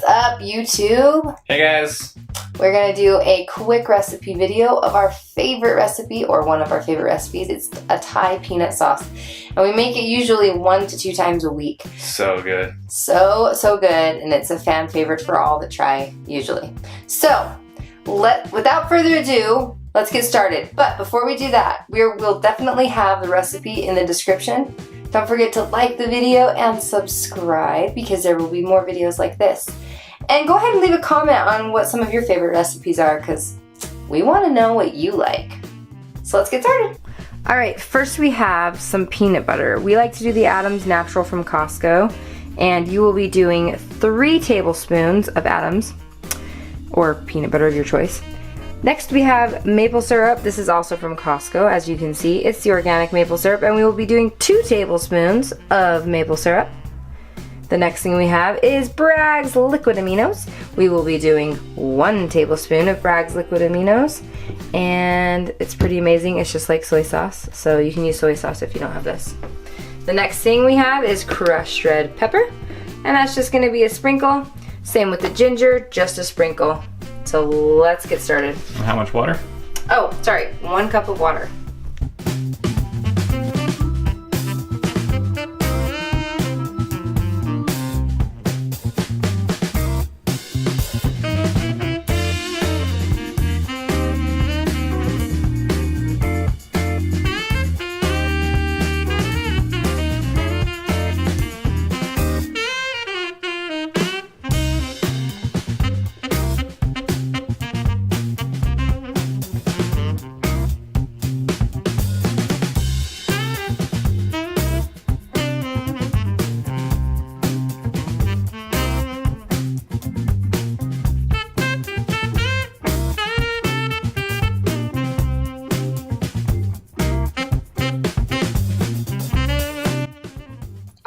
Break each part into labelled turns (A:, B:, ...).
A: up, YouTube?
B: Hey guys!
A: We're gonna do a quick recipe video of our favorite recipe, or one of our favorite recipes. It's a Thai peanut sauce. And we make it usually 1 to 2 times a week.
B: So good.
A: So good, and it's a fan favorite for all that try, usually. So, without further ado, let's get started. But before we do that, we'll definitely have the recipe in the description. Don't forget to like the video and subscribe, because there will be more videos like this. And go ahead and leave a comment on what some of your favorite recipes are, because we want to know what you like. So let's get started. Alright, first we have some peanut butter. We like to do the Adams Natural from Costco, and you will be doing 3 tablespoons of Adams, or peanut butter of your choice. Next we have maple syrup. This is also from Costco, as you can see. It's the organic maple syrup, and we will be doing 2 tablespoons of maple syrup. The next thing we have is Bragg's Liquid Aminos. We will be doing 1 tablespoon of Bragg's Liquid Aminos, and it's pretty amazing. It's just like soy sauce, so you can use soy sauce if you don't have this. The next thing we have is crushed red pepper, and that's just gonna be a sprinkle. Same with the ginger, just a sprinkle. So let's get started.
B: How much water?
A: Oh, sorry, 1 cup of water.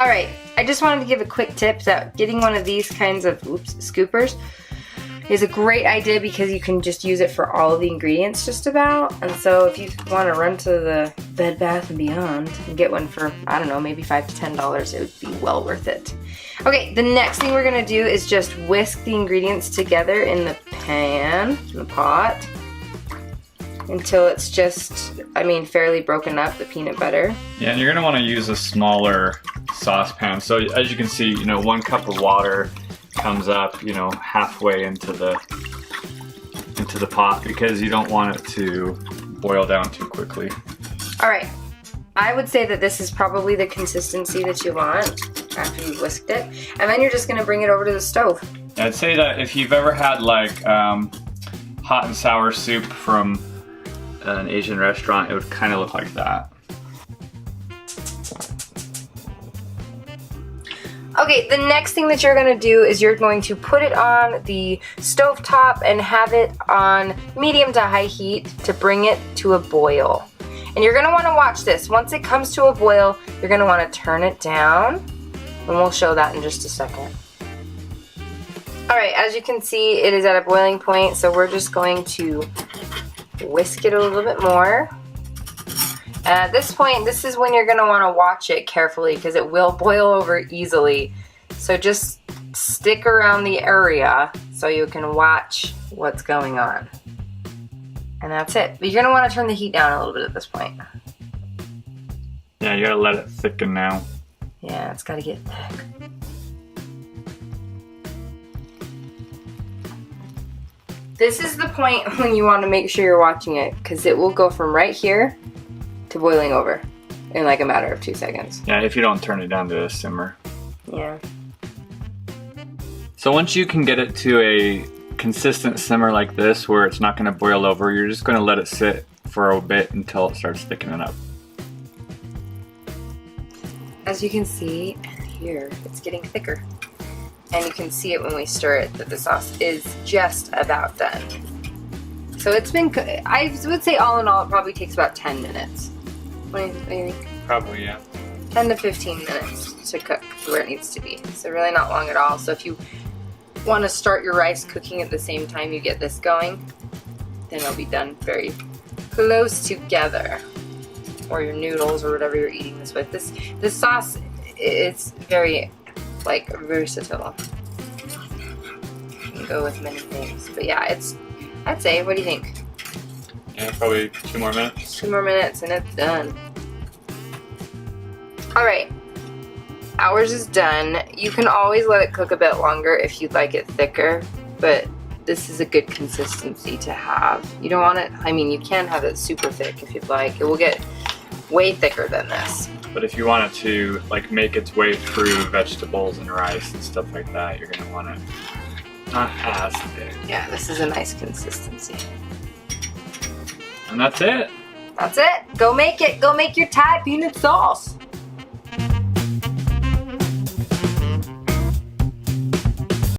A: Alright, I just wanted to give a quick tip that getting one of these kinds of scoopers is a great idea, because you can just use it for all of the ingredients just about. And so if you want to run to the Bed Bath & Beyond and get one for, I don't know, maybe $5 to $10, it would be well worth it. Okay, the next thing we're going to do is just whisk the ingredients together in the pan, in the pot, until it's just, fairly broken up, the peanut butter.
B: Yeah, and you're going to want to use a smaller saucepan. So as you can see, 1 cup of water comes up, halfway into the pot, because you don't want it to boil down too quickly. All right,
A: I would say that this is probably the consistency that you want after you've whisked it, and then you're just going to bring it over to the stove.
B: I'd say that if you've ever had like hot and sour soup from an Asian restaurant, it would kind of look like that.
A: Okay, the next thing that you're going to do is you're going to put it on the stove top and have it on medium to high heat to bring it to a boil. And you're going to want to watch this. Once it comes to a boil, you're going to want to turn it down, and we'll show that in just a second. Alright, as you can see, it is at a boiling point, so we're just going to whisk it a little bit more. And at this point, this is when you're going to want to watch it carefully, because it will boil over easily. So just stick around the area so you can watch what's going on. And that's it. But you're going to want to turn the heat down a little bit at this point.
B: Yeah, you got to let it thicken now.
A: Yeah, it's got to get thick. This is the point when you want to make sure you're watching it, because it will go from right here to boiling over in like a matter of 2 seconds.
B: Yeah, if you don't turn it down to a simmer.
A: Yeah.
B: So once you can get it to a consistent simmer like this, where it's not going to boil over, you're just going to let it sit for a bit until it starts thickening up.
A: As you can see, and here, it's getting thicker. And you can see it when we stir it that the sauce is just about done. So it's been, I would say all in all, it probably takes about 10 minutes. What do you think?
B: Probably, yeah.
A: 10 to 15 minutes to cook where it needs to be. So really not long at all. So if you want to start your rice cooking at the same time you get this going, then it'll be done very close together. Or your noodles or whatever you're eating this with. This sauce, it's very, like, versatile. go with many things. But yeah, I'd say, what do you think?
B: Yeah, probably 2 more minutes.
A: 2 more minutes and it's done. All right, ours is done. You can always let it cook a bit longer if you'd like it thicker, but this is a good consistency to have. You don't want it, I mean, you can have it super thick if you'd like. It will get way thicker than this.
B: But if you want it to like make its way through vegetables and rice and stuff like that, you're gonna want it not as thick.
A: Yeah, this is a nice consistency.
B: And that's it.
A: That's it. Go make it. Go make your Thai peanut sauce.